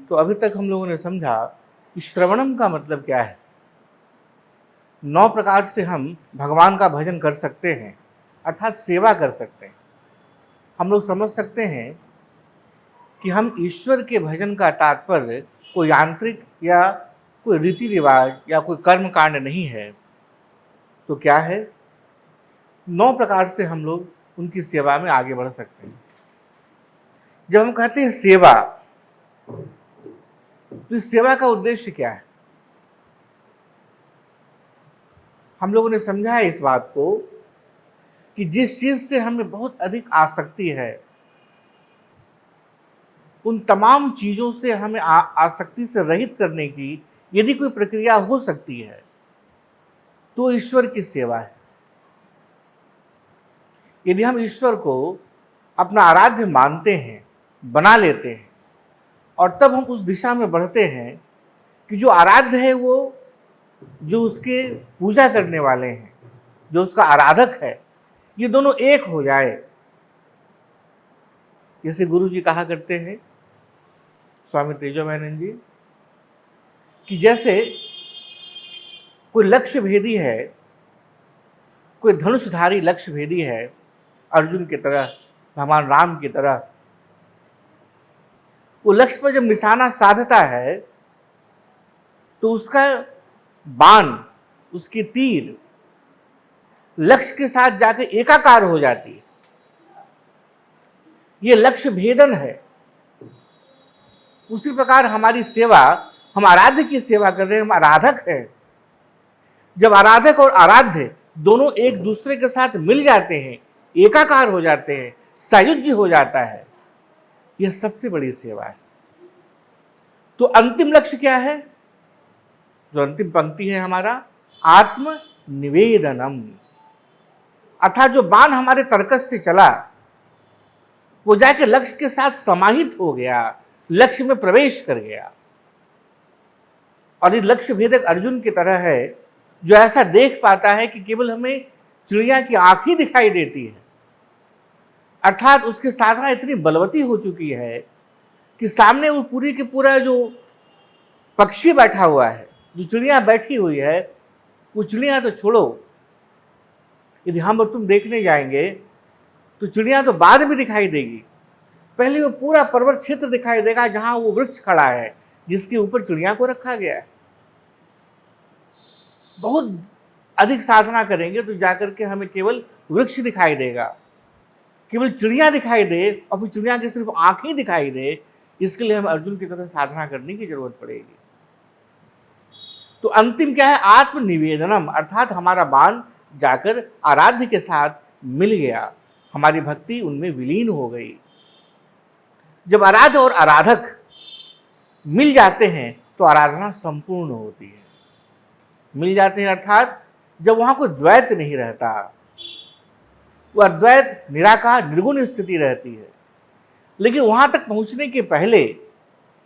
तो अभी तक हम लोगों ने समझा कि श्रवणम का मतलब क्या है। 9 प्रकार से हम भगवान का भजन कर सकते हैं, अर्थात सेवा कर सकते हैं। हम लोग समझ सकते हैं कि हम ईश्वर के भजन का तात्पर्य कोई यांत्रिक या कोई रीति रिवाज या कोई कर्म कांड नहीं है। तो क्या है? 9 प्रकार से हम लोग उनकी सेवा में आगे बढ़ सकते हैं। जब हम कहते हैं सेवा, तो इस सेवा का उद्देश्य क्या है? हम लोगों ने समझा है इस बात को कि जिस चीज से हमें बहुत अधिक आसक्ति है, उन तमाम चीजों से हमें आसक्ति से रहित करने की यदि कोई प्रक्रिया हो सकती है तो ईश्वर की सेवा है। यदि हम ईश्वर को अपना आराध्य मानते हैं, बना लेते हैं, और तब हम उस दिशा में बढ़ते हैं कि जो आराध्य है, वो जो उसके पूजा करने वाले हैं, जो उसका आराधक है, ये दोनों एक हो जाए। जैसे गुरु जी कहा करते हैं, स्वामी तेजोमयानंद जी, कि जैसे कोई लक्ष्य भेदी है, कोई धनुषधारी लक्ष्य भेदी है, अर्जुन की तरह, भगवान राम की तरह, वो लक्ष्य पर जब निशाना साधता है तो उसका बाण, उसकी तीर लक्ष्य के साथ जाकर एकाकार हो जाती है। ये लक्ष्य भेदन है। उसी प्रकार हमारी सेवा, हम आराध्य की सेवा कर रहे हैं, हम आराधक हैं। जब आराधक और आराध्य दोनों एक दूसरे के साथ मिल जाते हैं, एकाकार हो जाते हैं, सायुज्य हो जाता है, यह सबसे बड़ी सेवा है। तो अंतिम लक्ष्य क्या है? जो अंतिम पंक्ति है हमारा, आत्म निवेदनम, अर्थात जो बाण हमारे तर्कस से चला वो जाके लक्ष्य के साथ समाहित हो गया, लक्ष्य में प्रवेश कर गया। और ये लक्ष्य भेदक अर्जुन की तरह है, जो ऐसा देख पाता है कि केवल हमें चिड़िया की आंख ही दिखाई देती है। अर्थात उसकी साधना इतनी बलवती हो चुकी है कि सामने वो पूरी की पूरा जो पक्षी बैठा हुआ है, जो चिड़िया बैठी हुई है, वो चिड़िया तो छोड़ो, यदि हम और तुम देखने जाएंगे तो चिड़िया तो बाद में दिखाई देगी, पहले वो पूरा पर्वत क्षेत्र दिखाई देगा जहां वो वृक्ष खड़ा है, जिसके ऊपर चिड़िया को रखा गया है। बहुत अधिक साधना करेंगे तो जाकर के हमें केवल वृक्ष दिखाई देगा, केवल चिड़िया दिखाई दे, और फिर चिड़िया की सिर्फ आंख ही दिखाई दे। इसके लिए हमें अर्जुन की तरह साधना करने की जरूरत पड़ेगी। तो अंतिम क्या है? आत्मनिवेदनम, अर्थात हमारा बाण जाकर आराध्य के साथ मिल गया, हमारी भक्ति उनमें विलीन हो गई। जब आराध्य और आराधक मिल जाते हैं तो आराधना संपूर्ण होती है। मिल जाते हैं अर्थात जब वहां कोई द्वैत नहीं रहता, वह अद्वैत निराकार निर्गुण स्थिति रहती है। लेकिन वहां तक पहुंचने के पहले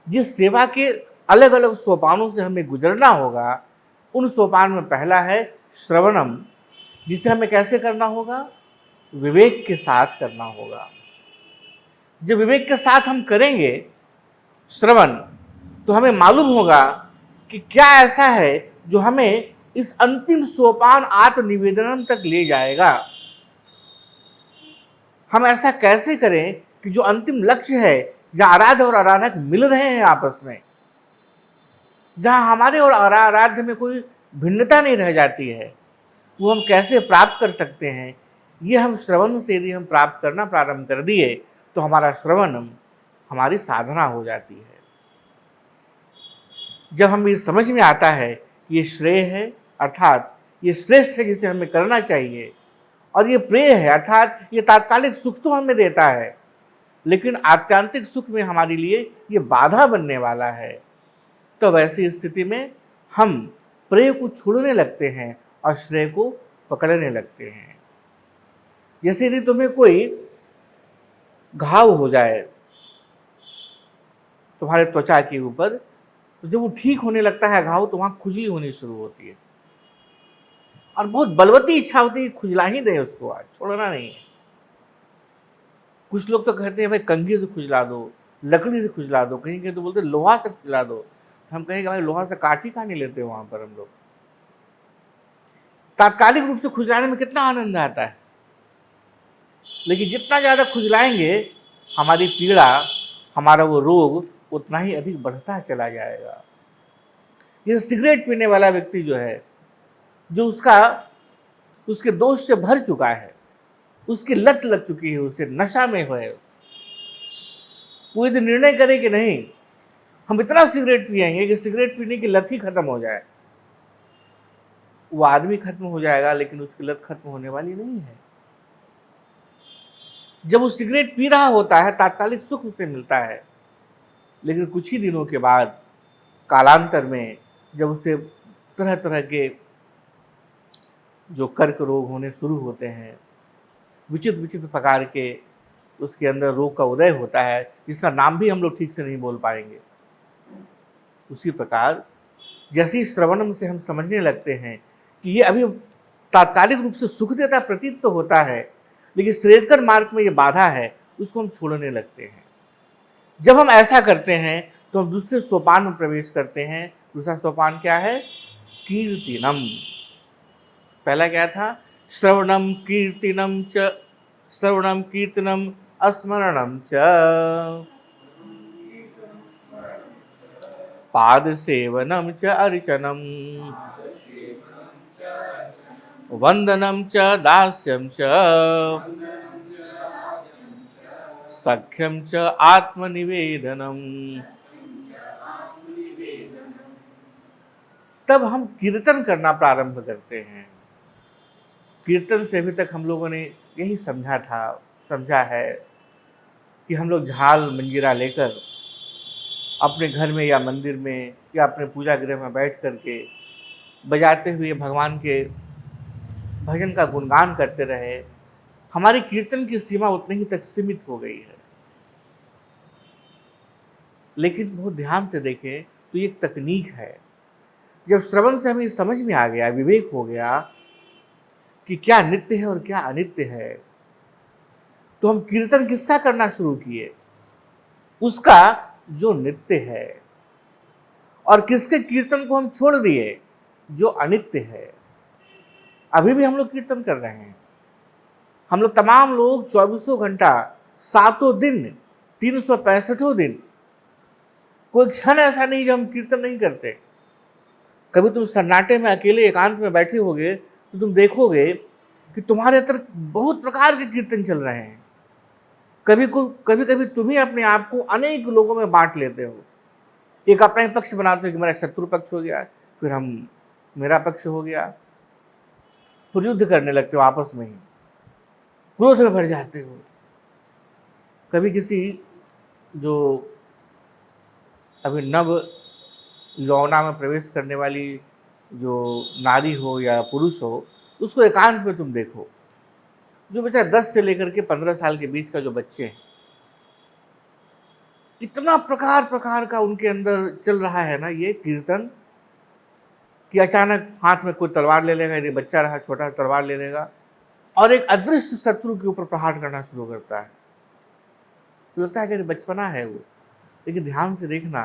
जिस सेवा के अलग अलग सोपानों से हमें गुजरना होगा, उन सोपान में पहला है श्रवणम, जिसे हमें कैसे करना होगा? विवेक के साथ करना होगा। जब विवेक के साथ हम करेंगे श्रवण, तो हमें मालूम होगा कि क्या ऐसा है जो हमें इस अंतिम सोपान आत्मनिवेदन तक ले जाएगा। हम ऐसा कैसे करें कि जो अंतिम लक्ष्य है, जहां आराध्य और आराधक मिल रहे हैं आपस में, जहां हमारे और आराध्य में कोई भिन्नता नहीं रह जाती है, वो हम कैसे प्राप्त कर सकते हैं? ये हम श्रवण से यदि हम प्राप्त करना प्रारंभ कर दिए तो हमारा श्रवण हमारी साधना हो जाती है। जब हमें समझ में आता है कि ये श्रेय है, अर्थात ये श्रेष्ठ है जिसे हमें करना चाहिए, और ये प्रिय है, अर्थात ये तात्कालिक सुख तो हमें देता है, लेकिन आत्यांतिक सुख में हमारे लिए ये बाधा बनने वाला है, तो वैसी स्थिति में हम प्रिय को छोड़ने लगते हैं और श्रेय को पकड़ने लगते हैं। जैसे यदि तुम्हें कोई घाव हो जाए तुम्हारे त्वचा के ऊपर, तो जब वो ठीक होने लगता है घाव, तो वहां खुजली होनी शुरू होती है, और बहुत बलवती इच्छा होती है खुजला ही दे उसको, आज छोड़ना नहीं है। कुछ लोग तो कहते हैं भाई कंघी से खुजला दो, लकड़ी से खुजला दो, कहीं कहीं तो बोलते लोहा से खुजला दो। हम कहेंगे भाई लोहा से काट ही नहीं लेते वहां पर हम लोग। तात्कालिक रूप से खुजलाने में कितना आनंद आता है, लेकिन जितना ज्यादा खुजलाएंगे हमारी पीड़ा, हमारा वो रोग उतना ही अधिक बढ़ता चला जाएगा। ये सिगरेट पीने वाला व्यक्ति जो है, जो उसके दोष से भर चुका है, उसकी लत लग चुकी है, उसे नशा में है, वो यदि निर्णय करे कि नहीं हम इतना सिगरेट पिएंगे कि सिगरेट पीने की लत ही खत्म हो जाए, वो आदमी खत्म हो जाएगा, लेकिन उसकी लत खत्म होने वाली नहीं है। जब वो सिगरेट पी रहा होता है तात्कालिक सुख उसे मिलता है, लेकिन कुछ ही दिनों के बाद कालांतर में जब उसे तरह तरह के जो कर्क रोग होने शुरू होते हैं, विचित्र विचित्र प्रकार के उसके अंदर रोग का उदय होता है, जिसका नाम भी हम लोग ठीक से नहीं बोल पाएंगे। उसी प्रकार जैसे ही श्रवणम से हम समझने लगते हैं कि ये अभी तात्कालिक रूप से सुख देता प्रतीत तो होता है, लेकिन श्रेयस्कर मार्ग में ये बाधा है, उसको हम छोड़ने लगते हैं। जब हम ऐसा करते हैं तो हम दूसरे सोपान में प्रवेश करते हैं। दूसरा सोपान क्या है? कीर्तिनम। पहला क्या था? श्रवणम कीर्तिनम च, श्रवणम कीर्तनम स्मरणम च, पाद सेवनम च अर्चनम, वंदनम च दास्यम च, सख्यम च आत्मनिवेदनम। तब हम कीर्तन करना प्रारंभ करते हैं। कीर्तन से अभी तक हम लोगों ने यही समझा है कि हम लोग झाल मंजीरा लेकर अपने घर में या मंदिर में या अपने पूजा गृह में बैठ करके बजाते हुए भगवान के भजन का गुणगान करते रहे। हमारी कीर्तन की सीमा उतनी ही तक सीमित हो गई है। लेकिन बहुत ध्यान से देखें तो ये एक तकनीक है। जब श्रवण से हमें समझ में आ गया, विवेक हो गया कि क्या नित्य है और क्या अनित्य है, तो हम कीर्तन किसका करना शुरू किए? उसका जो नित्य है। और किसके कीर्तन को हम छोड़ दिए? जो अनित्य है। अभी भी हम लोग कीर्तन कर रहे हैं। हम लोग तमाम लोग 24 घंटा 7 दिन 365 दिन कोई क्षण ऐसा नहीं जब हम कीर्तन नहीं करते। कभी तुम सन्नाटे में अकेले एकांत में बैठे होगे तो तुम देखोगे कि तुम्हारे अंदर बहुत प्रकार के कीर्तन चल रहे हैं। कभी कभी तुम ही अपने आप को अनेक लोगों में बांट लेते हो। एक अपना ही पक्ष बनाते हो कि मेरा शत्रु पक्ष हो गया, फिर मेरा पक्ष हो गया, फिर युद्ध करने लगते हो आपस में ही, क्रोध में भर जाते हो। कभी किसी जो अभी नव यौवना में प्रवेश करने वाली जो नारी हो या पुरुष हो, उसको एकांत में तुम देखो, जो बच्चा 10 से लेकर के 15 साल के बीच का जो बच्चे हैं, इतना प्रकार का उनके अंदर चल रहा है ना ये कीर्तन, कि अचानक हाथ में कोई तलवार ले लेगा, यदि बच्चा रहा छोटा तलवार ले लेगा और एक अदृश्य शत्रु के ऊपर प्रहार करना शुरू करता है। लगता है कि बचपना है वो, लेकिन ध्यान से देखना,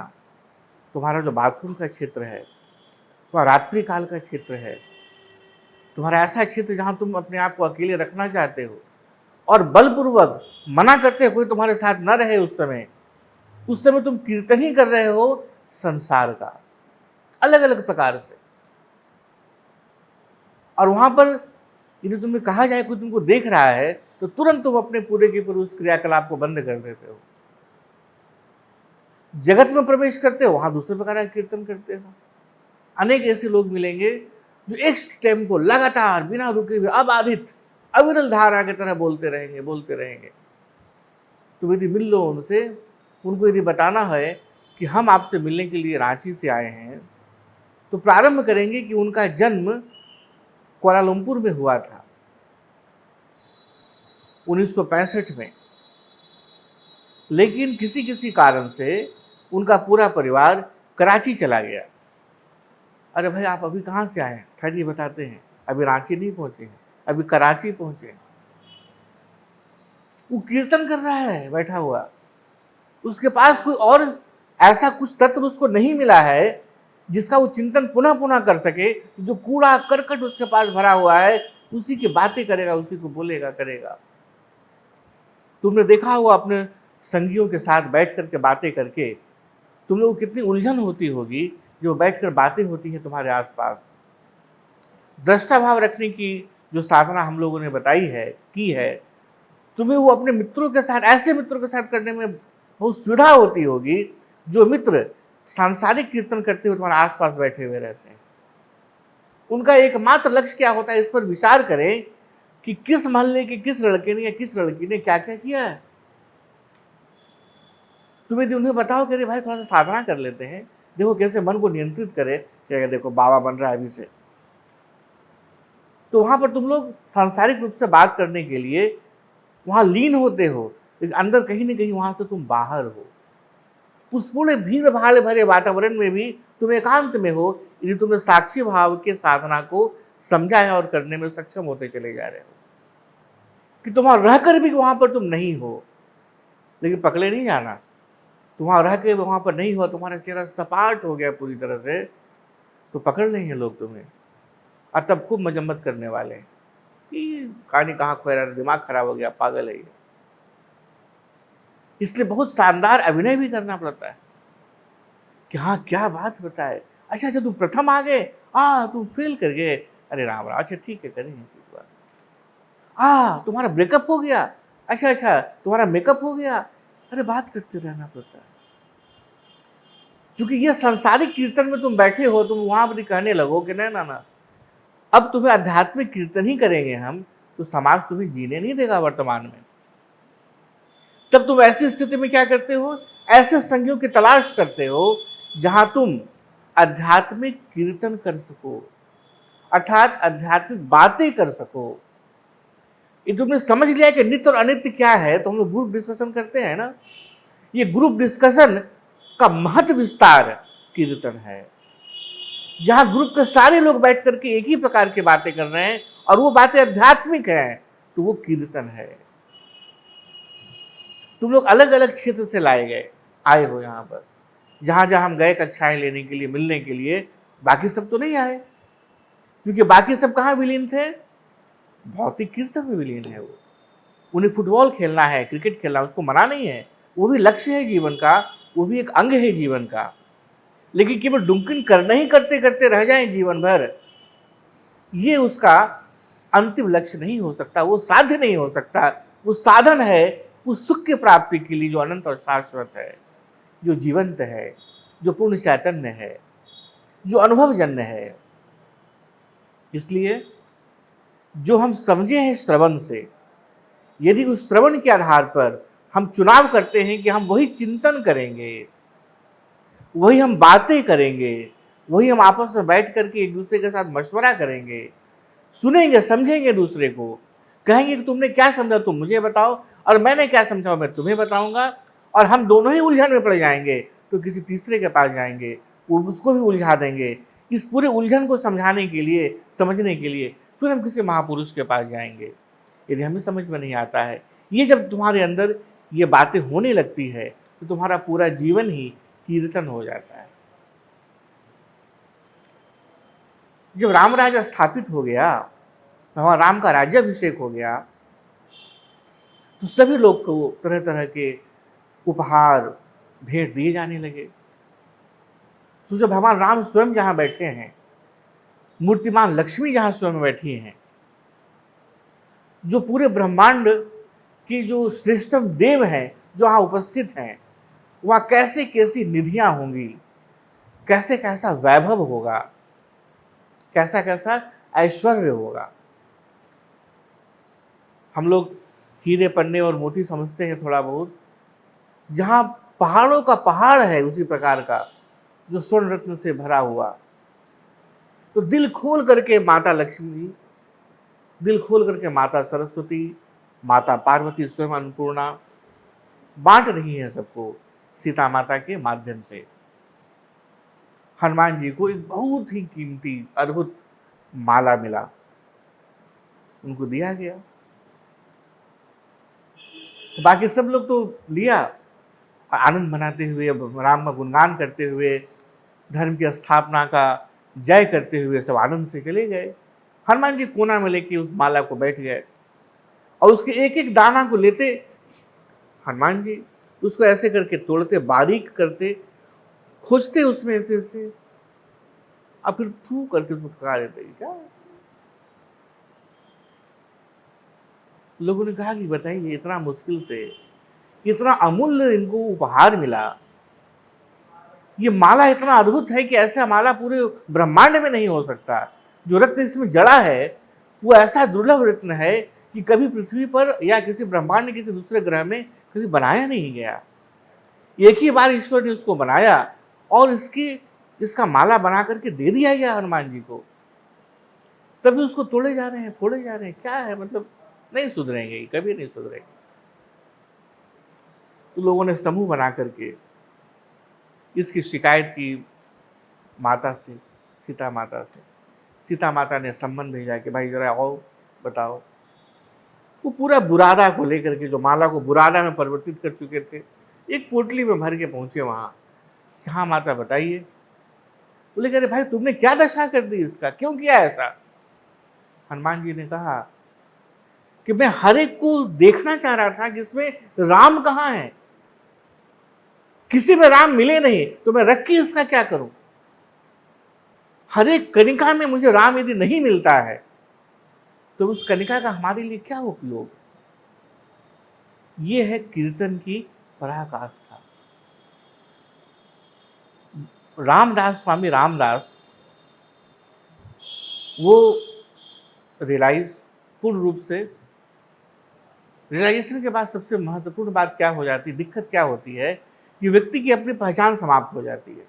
तुम्हारा जो बाथरूम का क्षेत्र है, तुम्हारा रात्रि काल का क्षेत्र है, तुम्हारा ऐसा क्षेत्र जहां तुम अपने आप को अकेले रखना चाहते हो और बलपूर्वक मना करते हो कोई तुम्हारे साथ न रहे, उस समय तुम कीर्तन ही कर रहे हो संसार का, अलग अलग प्रकार से। और वहां पर यदि तुम्हें कहा जाए कोई तुमको देख रहा है तो तुरंत तुम अपने पूरे के पूरे उस क्रियाकलाप को बंद कर देते हो। जगत में प्रवेश करते हो, वहां दूसरे प्रकार का कीर्तन करते हो। अनेक ऐसे लोग मिलेंगे जो एक स्टेम को लगातार बिना रुके हुए अबाधित अविरल धारा की तरह बोलते रहेंगे। तुम यदि मिल लो उनसे, उनको यदि बताना है कि हम आपसे मिलने के लिए रांची से आए हैं, तो प्रारंभ करेंगे कि उनका जन्म कुआलालंपुर में हुआ था 1965 में, लेकिन किसी कारण से उनका पूरा परिवार कराची चला गया। अरे भाई आप अभी कहाँ से आए हैं? ठहरिए बताते हैं, अभी रांची नहीं पहुंचे हैं, अभी कराची पहुंचे हैं। वो कीर्तन कर रहा है बैठा हुआ, उसके पास कोई और ऐसा कुछ तत्व उसको नहीं मिला है जिसका वो चिंतन पुनः पुनः कर सके। जो कूड़ा करकट उसके पास भरा हुआ है उसी की बातें करेगा, उसी को बोलेगा, करेगा। तुमने देखा होगा अपने संगियों के साथ बैठ करके बातें करके तुम लोग कितनी उलझन होती होगी जो बैठकर बातें होती हैं तुम्हारे आसपास। दृष्टा भाव रखने की जो साधना हम लोगों ने बताई है, की है, तुम्हें वो अपने मित्रों के साथ, ऐसे मित्रों के साथ करने में बहुत सुविधा होती होगी जो मित्र सांसारिक कीर्तन करते हुए तुम्हारे आसपास बैठे हुए रहते हैं। उनका एकमात्र लक्ष्य क्या होता है, इस पर विचार करें कि किस मोहल्ले के किस लड़के ने या किस लड़की ने क्या क्या किया है। तुम्हें उन्हें बताओ कि अरे भाई थोड़ा सा साधना कर लेते हैं, देखो कैसे मन को नियंत्रित करे, क्या देखो बाबा बन रहा है अभी से। तो वहां पर तुम लोग सांसारिक रूप से बात करने के लिए वहां लीन होते हो, लेकिन अंदर कहीं ना कहीं वहां से तुम बाहर हो। उस पूरे भीड़ भाड़ भरे वातावरण में भी तुम एकांत में हो, यदि तुमने साक्षी भाव के साधना को समझा है और करने में सक्षम होते चले जा रहे हो। कि तुम रहकर भी वहां पर तुम नहीं हो, लेकिन पकड़े नहीं जाना। तुम रह के वहां पर नहीं हो, तुम्हारा चेहरा सपाट हो गया पूरी तरह से, तो पकड़ लेंगे लोग तुम्हें और तब खूब मजम्मत करने वाले कि कहानी कहाँ खोया रहा, दिमाग खराब हो गया, पागल है ये। इसलिए बहुत शानदार अभिनय भी करना पड़ता है कि हाँ क्या बात बताए, अच्छा तुम प्रथम आ गए, तुम फेल कर गए, अरे राम राम, अच्छा ठीक है करेंगे एक बार। तुम्हारा ब्रेकअप हो गया, अच्छा तुम्हारा मेकअप हो गया, अरे बात करते रहना पड़ता है। क्योंकि ये सांसारिक कीर्तन में तुम बैठे हो, तुम वहां पर कहने लगो कि ना अब तुम्हें आध्यात्मिक कीर्तन ही करेंगे हम, तो समाज तुम्हें जीने नहीं देगा वर्तमान में। तब तुम ऐसी स्थिति में क्या करते हो, ऐसे संगियों की तलाश करते हो जहां तुम आध्यात्मिक कीर्तन कर सको, अर्थात आध्यात्मिक बातें कर सको। ये तुमने समझ लिया कि नित्य और अनित्य क्या है, तो हम लोग ग्रुप डिस्कशन करते हैं ना, ये ग्रुप डिस्कशन का महत्व विस्तार कीर्तन है, जहां ग्रुप के सारे लोग बैठ करके एक ही प्रकार की बातें कर रहे हैं और वो बातें आध्यात्मिक हैं, तो वो कीर्तन है। तुम लोग अलग अलग क्षेत्र से आए हो यहाँ पर, जहां जहां हम गए कक्षाएं लेने के लिए, मिलने के लिए, बाकी सब तो नहीं आए, क्योंकि बाकी सब कहाँ विलीन थे, भौतिक कीर्तन में विलीन है। वो उन्हें फुटबॉल खेलना है, क्रिकेट खेलना, उसको मना नहीं है, वो भी लक्ष्य है जीवन का, वो भी एक अंग है जीवन का। लेकिन केवल डुमकिन करना ही करते करते रह जाएं जीवन भर, ये उसका अंतिम लक्ष्य नहीं हो सकता, वो साध्य नहीं हो सकता। वो साधन है उस सुख की प्राप्ति के लिए जो अनंत और शाश्वत है, जो जीवंत है, जो पूर्ण चैतन्य है, जो अनुभवजन्य है। इसलिए जो हम समझे हैं श्रवण से, यदि उस श्रवण के आधार पर हम चुनाव करते हैं कि हम वही चिंतन करेंगे, वही हम बातें करेंगे, वही हम आपस में बैठ करके एक दूसरे के साथ मशवरा करेंगे, सुनेंगे, समझेंगे दूसरे को, कहेंगे कि तुमने क्या समझा तुम मुझे बताओ और मैंने क्या समझा मैं तुम्हें बताऊंगा, और हम दोनों ही उलझन में पड़ जाएंगे तो किसी तीसरे के पास जाएंगे, वो उसको भी उलझा देंगे। इस पूरे उलझन को समझाने के लिए, समझने के लिए फिर हम किसी महापुरुष के पास जाएंगे। यदि हमें समझ में नहीं आता है, ये जब तुम्हारे अंदर ये बातें होने लगती है तो तुम्हारा पूरा जीवन ही कीर्तन हो जाता है। जब राम राज्य स्थापित हो गया, भगवान राम का राज्याभिषेक हो गया, तो सभी लोग को तरह तरह के उपहार भेंट दिए जाने लगे। सोचो भगवान राम स्वयं जहां बैठे हैं, मूर्तिमान लक्ष्मी जहां स्वयं बैठी हैं, जो पूरे ब्रह्मांड की जो श्रेष्ठतम देव हैं जो वहां उपस्थित हैं, वहां कैसे कैसी निधियां होंगी, कैसे कैसा वैभव होगा, कैसा कैसा ऐश्वर्य होगा। हम लोग हीरे पन्ने और मोती समझते हैं थोड़ा बहुत, जहां पहाड़ों का पहाड़ है उसी प्रकार का, जो स्वर्ण रत्न से भरा हुआ। तो दिल खोल करके माता लक्ष्मी, दिल खोल करके माता सरस्वती, माता पार्वती स्वयं अन्नपूर्णा बांट रही है सबको सीता माता के माध्यम से। हनुमान जी को एक बहुत ही कीमती अद्भुत माला मिला, उनको दिया गया। तो बाकी सब लोग तो लिया, आनंद मनाते हुए, राम का गुणगान करते हुए, धर्म की स्थापना का जय करते हुए सब आनंद से चले गए। हनुमान जी कोना में लेके उस माला को बैठ गए और उसके एक एक दाना को लेते, हनुमान जी उसको ऐसे करके तोड़ते, बारीक करते, खोजते उसमें ऐसे और फिर फू करके उसको पका देते। क्या लोगों ने कहा कि बताइए, इतना मुश्किल से, इतना अमूल्य इनको उपहार मिला, ये माला इतना अद्भुत है कि ऐसा माला पूरे ब्रह्मांड में नहीं हो सकता। जो रत्न इसमें जड़ा है वो ऐसा दुर्लभ रत्न है कि कभी पृथ्वी पर या किसी ब्रह्मांड किसी दूसरे ग्रह में कभी बनाया नहीं गया। एक ही बार ईश्वर ने उसको बनाया और इसका माला बना करके दे दिया गया हनुमान जी को, तभी उसको तोड़े जा रहे हैं, फोड़े जा रहे हैं। क्या है मतलब, नहीं सुधरेंगे, कभी नहीं सुधरेंगे। तो लोगों ने समूह बना करके इसकी शिकायत की माता से, सीता माता से। सीता माता ने सम्मन भेजा कि भाई जरा आओ, बताओ। वो पूरा बुरादा को लेकर के, जो माला को बुरादा में परिवर्तित कर चुके थे, एक पोटली में भर के पहुंचे वहां। हाँ माता बताइए। बोले कह रहे भाई तुमने क्या दशा कर दी इसका, क्यों किया ऐसा? हनुमान जी ने कहा कि मैं हर एक को देखना चाह रहा था कि इसमें राम कहाँ है, किसी में राम मिले नहीं तो मैं रख के इसका क्या करूं? हर एक कनिका में मुझे राम यदि नहीं मिलता है तो उस कनिका का हमारे लिए क्या उपयोग? ये है कीर्तन की पराकाष्ठा। रामदास, स्वामी रामदास, वो पूर्ण रूप से रियलाइजेशन के बाद सबसे महत्वपूर्ण बात क्या हो जाती है, दिक्कत क्या होती है कि व्यक्ति की अपनी पहचान समाप्त हो जाती है।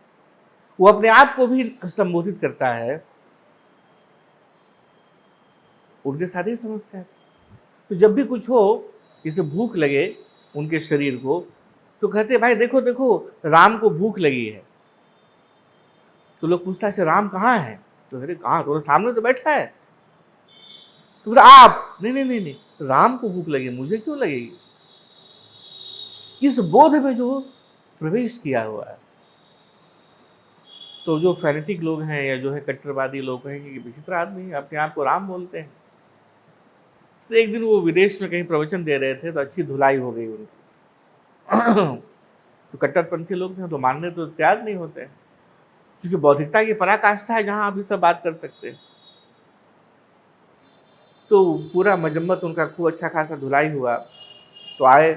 वो अपने आप को भी संबोधित करता है, उनके साथ ही समस्या है। तो जब भी कुछ हो, जैसे भूख लगे उनके शरीर को, तो कहते भाई देखो देखो राम को भूख लगी है। तो लोग पूछता है राम कहाँ है? तो अरे कहाँ, तो सामने तो बैठा है। तो बोला आप, नहीं नहीं नहीं नहीं, राम को भूख लगी, मुझे क्यों लगेगी? इस बोध में जो प्रवेश किया हुआ है। तो जो फैनेटिक लोग हैं या जो है कट्टरवादी लोग कहेंगे कि विचित्र आदमी अपने आप को राम बोलते हैं। तो एक दिन वो विदेश में कहीं प्रवचन दे रहे थे तो अच्छी धुलाई हो गई उनकी। तो कट्टरपंथी लोग हैं तो मानने तो तैयार नहीं होते हैं, क्योंकि बौद्धिकता की पराकाष्ठा है जहां आप ये सब बात कर सकते हैं। तो पूरा मजम्मत उनका खूब अच्छा खासा धुलाई हुआ। तो आए,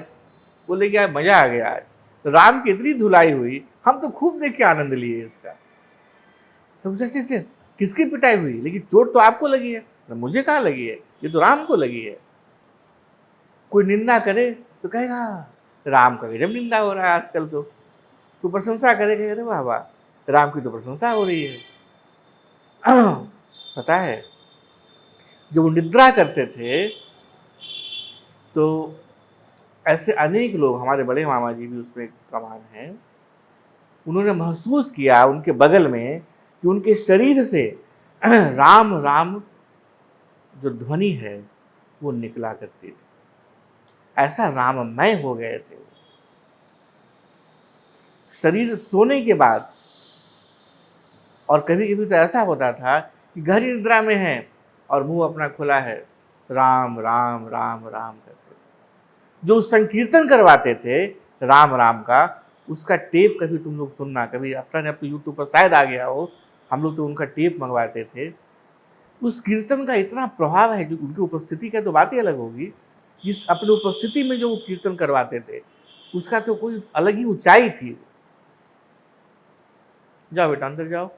बोले क्या मजा आ गया आज, राम की इतनी धुलाई हुई, हम तो खूब देख के आनंद लिए इसका। समझे से किसकी पिटाई हुई, लेकिन चोट तो आपको लगी है, मुझे कहाँ लगी है, ये तो राम को लगी है। कोई निंदा करे तो कहेगा राम का गजब निंदा हो रहा है आजकल। तो कोई प्रशंसा करेगा, अरे वाह वाह राम की तो प्रशंसा हो रही है। पता है जब वो निद्रा करते थे तो ऐसे अनेक लोग, हमारे बड़े मामा जी भी उसमें प्रमाण हैं, उन्होंने महसूस किया उनके बगल में कि उनके शरीर से राम राम जो ध्वनि है वो निकला करती थी। ऐसा राममय हो गए थे। शरीर सोने के बाद, और कभी कभी तो ऐसा होता था कि गहरी निद्रा में है और मुंह अपना खुला है, राम राम राम राम करते। जो संकीर्तन करवाते थे राम राम का, उसका टेप कभी तुम लोग सुनना, कभी अपना ने अपने यूट्यूब पर शायद आ गया हो, हम लोग तो उनका टेप मंगवाते थे। उस कीर्तन का इतना प्रभाव है, जो उनकी उपस्थिति का तो बात ही अलग होगी, जिस अपनी उपस्थिति में जो वो कीर्तन करवाते थे उसका तो कोई अलग ही ऊंचाई थी। जाओ बेटा अंदर जाओ,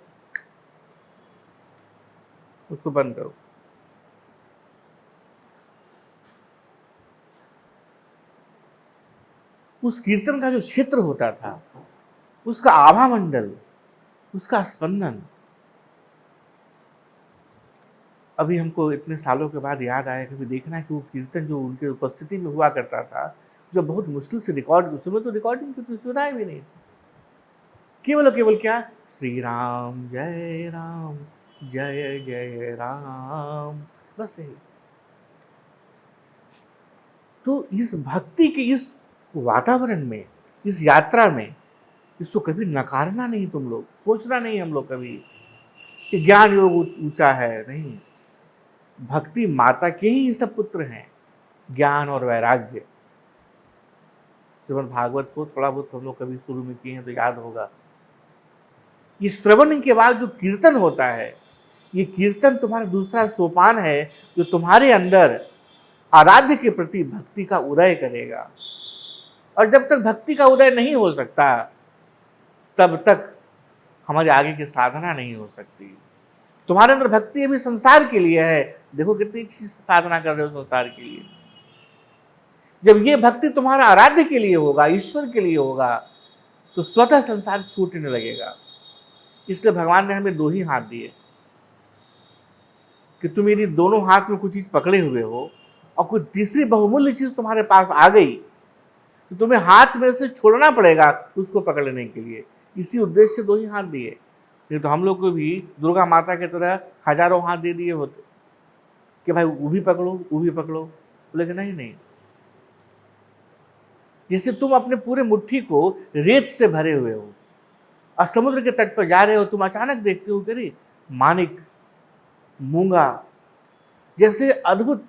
उसको बंद करो। उस कीर्तन का जो क्षेत्र होता था, उसका आभा मंडल, उसका स्पंदन, अभी हमको इतने सालों के बाद याद आया, कभी देखना कि वो कीर्तन जो उनके उपस्थिति में हुआ करता था, जो बहुत मुश्किल से रिकॉर्ड, उस समय तो रिकॉर्डिंग की सुविधाएं भी नहीं थी। केवल क्या, श्री राम जय जय राम, बस यही। तो इस भक्ति के इस वातावरण में इस यात्रा में इसको कभी नकारना नहीं, तुम लोग सोचना नहीं हम लोग कभी कि ज्ञान योग ऊंचा है, नहीं। भक्ति माता के ही सब पुत्र हैं, ज्ञान और वैराग्य। श्रीमद् भागवत को थोड़ा बहुत हम लोग कभी शुरू में किए हैं तो याद होगा। ये श्रवण के बाद जो कीर्तन होता है, ये कीर्तन तुम्हारा दूसरा सोपान है जो तुम्हारे अंदर आराध्य के प्रति भक्ति का उदय करेगा। और जब तक भक्ति का उदय नहीं हो सकता तब तक हमारे आगे की साधना नहीं हो सकती। तुम्हारे अंदर भक्ति अभी संसार के लिए है, देखो कितनी अच्छी साधना कर रहे हो संसार के लिए। जब ये भक्ति तुम्हारा आराध्य के लिए होगा, ईश्वर के लिए होगा, तो स्वतः संसार छूटने लगेगा। इसलिए भगवान ने हमें दो ही हाथ दिए कि तुम यदि दोनों हाथ में कुछ चीज पकड़े हुए हो और कोई तीसरी बहुमूल्य चीज तुम्हारे पास आ गई तो तुम्हें हाथ में से छोड़ना पड़ेगा उसको पकड़ लेने के लिए। इसी उद्देश्य से दो ही हाथ दिए। नहीं तो हम लोग को भी दुर्गा माता की तरह हजारों हाथ दे दिए होते कि भाई वो भी पकड़ो, वो भी पकड़ो। बोले नहीं, जैसे तुम अपने पूरे मुट्ठी को रेत से भरे हुए हो और समुद्र के तट पर जा रहे हो, तुम अचानक देखते हो कि माणिक, मूंगा जैसे अद्भुत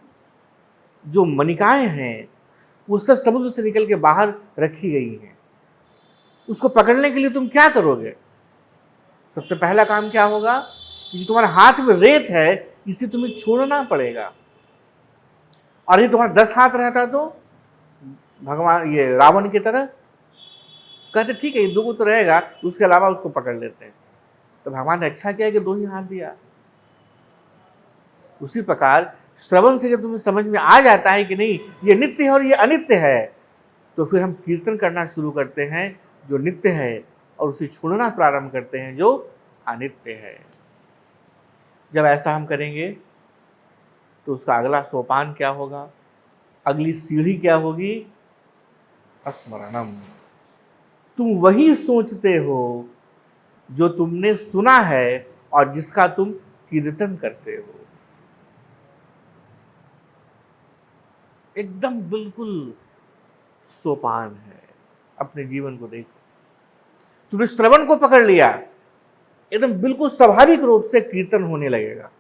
जो मणिकाएं हैं वो सब समुद्र से निकल के बाहर रखी गई हैं। उसको पकड़ने के लिए तुम क्या करोगे? सबसे पहला काम क्या होगा कि तुम्हारे हाथ में रेत है इसे तुम्हें छोड़ना पड़ेगा। और ये तुम्हारा 10 हाथ रहता तो भगवान ये रावण की तरह कहते ठीक है ये 2 तो रहेगा, उसके अलावा उसको पकड़ लेते हैं। तो भगवान ने अच्छा किया कि 2 ही हाथ दिया। उसी प्रकार श्रवण से जब तुम्हें समझ में आ जाता है कि नहीं ये नित्य है और ये अनित्य है, तो फिर हम कीर्तन करना शुरू करते हैं जो नित्य है और उसे छोड़ना प्रारंभ करते हैं जो अनित्य है। जब ऐसा हम करेंगे तो उसका अगला सोपान क्या होगा, अगली सीढ़ी क्या होगी? स्मरणम। तुम वही सोचते हो जो तुमने सुना है और जिसका तुम कीर्तन करते हो। एकदम बिल्कुल सोपान है। अपने जीवन को देखो, तुमने श्रवण को पकड़ लिया, एकदम बिल्कुल स्वाभाविक रूप से कीर्तन होने लगेगा।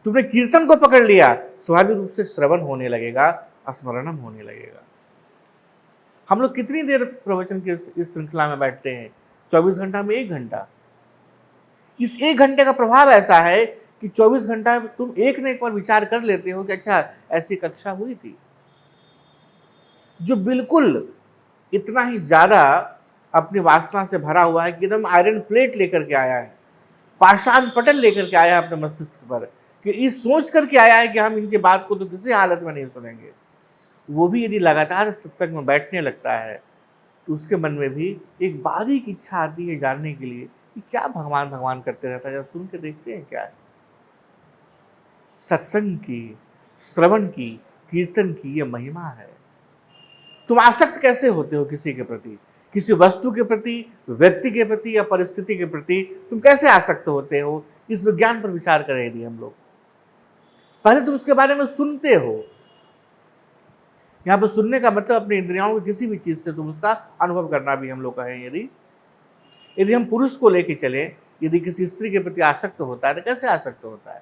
तुमने कीर्तन को पकड़ लिया, स्वाभाविक रूप से श्रवण होने लगेगा, स्मरणम होने लगेगा। हम लोग कितनी देर प्रवचन की इस श्रृंखला में बैठते हैं? 24 घंटा में 1 घंटा। इस 1 घंटे का प्रभाव ऐसा है कि 24 घंटा तुम एक न एक बार विचार कर लेते हो कि अच्छा ऐसी कक्षा हुई थी। जो बिल्कुल इतना ही ज्यादा अपनी वासना से भरा हुआ है कि एकदम आयरन प्लेट लेकर के आया है, पाषाण पटल लेकर के आया है अपने मस्तिष्क पर, कि इस सोच करके आया है कि हम इनके बात को तो किसी हालत में नहीं सुनेंगे। वो भी यदि लगातार सत्संग में बैठने लगता है तो उसके मन में भी एक बारीक इच्छा आती है जानने के लिए कि क्या भगवान भगवान करते रहता है, जब सुन के देखते हैं क्या है। सत्संग की, श्रवण की, कीर्तन की ये महिमा है। तुम आसक्त कैसे होते हो किसी के प्रति, किसी वस्तु के प्रति, व्यक्ति के प्रति या परिस्थिति के प्रति तुम कैसे आसक्त होते हो? इस विज्ञान पर विचार करें यदि हम लोग। पहले तुम उसके बारे में सुनते हो। यहाँ पर सुनने का मतलब अपने इंद्रियों की किसी भी चीज से तुम उसका अनुभव करना भी हम लोग कहें। यदि हम पुरुष को लेके चले, यदि किसी स्त्री के प्रति आसक्त होता है तो कैसे आसक्त होता है?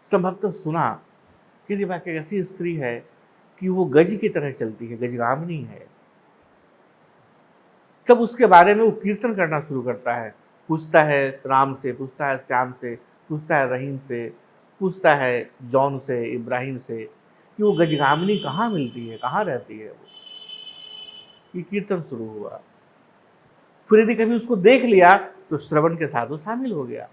संभवतः सुना कि वाकई ऐसी स्त्री है कि वो गज की तरह चलती है, गजगामिनी है। तब उसके बारे में वो कीर्तन करना शुरू करता है, पूछता है राम से, पूछता है श्याम से, पूछता है रहीम से, पूछता है जॉन से, इब्राहिम से कि वो गजगामिनी कहाँ मिलती है, कहाँ रहती है। वो ये कीर्तन शुरू हुआ। फिर यदि कभी उसको देख लिया तो श्रवण के साथ वो शामिल हो गया।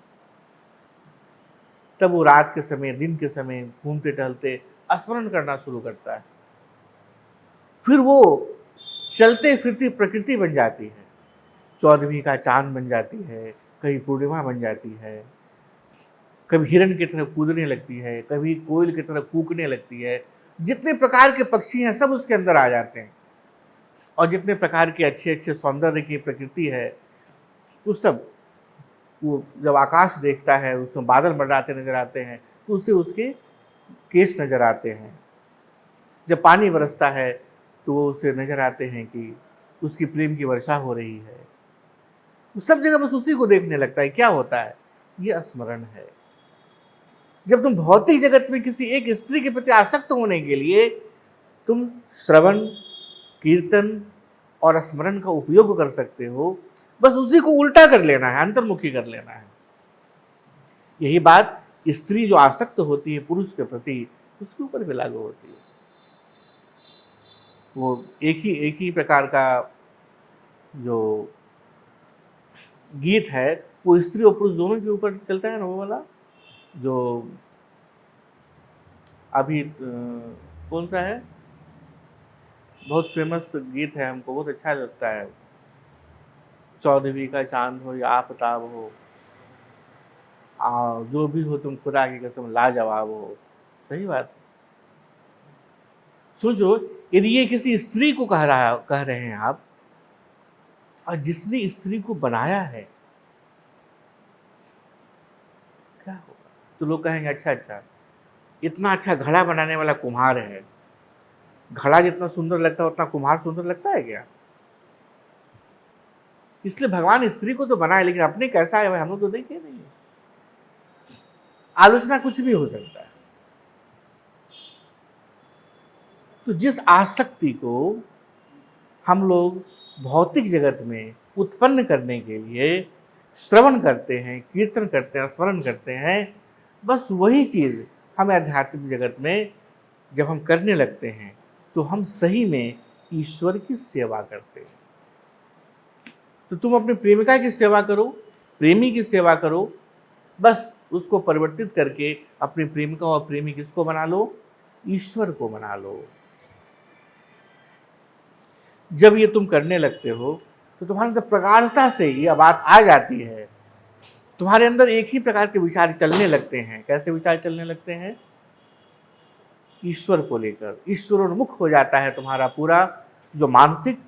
तब वो रात के समय, दिन के समय घूमते टहलते स्मरण करना शुरू करता है। फिर वो चलते फिरती प्रकृति बन जाती है। 14वीं का चांद बन जाती है, कभी पूर्णिमा बन जाती है, कभी हिरण की तरह कूदने लगती है, कभी कोयल की तरह कूकने लगती है। जितने प्रकार के पक्षी हैं सब उसके अंदर आ जाते हैं। और जितने प्रकार के अच्छे अच्छे सौंदर्य की प्रकृति है वो सब, वो जब आकाश देखता है उसमें बादल मंडराते नजर आते हैं तो उसे उसके केश नजर आते हैं। जब पानी बरसता है तो वो उसे नजर आते हैं कि उसकी प्रेम की वर्षा हो रही है, वो सब जगह बस उसी को देखने लगता है। क्या होता है? ये स्मरण है। जब तुम भौतिक जगत में किसी एक स्त्री के प्रति आसक्त होने के लिए तुम श्रवण, कीर्तन और स्मरण का उपयोग कर सकते हो, बस उसी को उल्टा कर लेना है, अंतर्मुखी कर लेना है। यही बात स्त्री जो आसक्त होती है पुरुष के प्रति, उसके ऊपर भी लागू होती है। वो एक ही प्रकार का जो गीत है वो स्त्री और पुरुष दोनों के ऊपर चलता है ना, वो वाला जो अभी कौन सा है, बहुत फेमस गीत है, हमको बहुत अच्छा लगता है। 14वीं का चांद हो या आफताब हो, जो भी हो तुम खुदा की कसम लाजवाब हो। सही बात। सोचो, यदि ये किसी स्त्री को कह रहे हैं आप, और जिसने स्त्री को बनाया है, क्या होगा? तो लोग कहेंगे अच्छा, इतना अच्छा घड़ा बनाने वाला कुम्हार है, घड़ा जितना सुंदर लगता है उतना कुम्हार सुंदर लगता है क्या? इसलिए भगवान स्त्री को तो बनाए, लेकिन अपने कैसा है हम लोग तो देखे नहीं। आलोचना कुछ भी हो सकता है। तो जिस आसक्ति को हम लोग भौतिक जगत में उत्पन्न करने के लिए श्रवण करते हैं, कीर्तन करते हैं, स्मरण करते हैं, बस वही चीज़ हमें आध्यात्मिक जगत में जब हम करने लगते हैं तो हम सही में ईश्वर की सेवा करते हैं। तो तुम अपनी प्रेमिका की सेवा करो, प्रेमी की सेवा करो, बस उसको परिवर्तित करके अपनी प्रेमिका और प्रेमी किसको बना लो? ईश्वर को बना लो। जब ये तुम करने लगते हो तो तुम्हारे अंदर प्रगाढ़ता से ये बात आ जाती है, तुम्हारे अंदर एक ही प्रकार के विचार चलने लगते हैं। कैसे विचार चलने लगते हैं? ईश्वर को लेकर। ईश्वरोन्मुख हो जाता है तुम्हारा पूरा जो मानसिक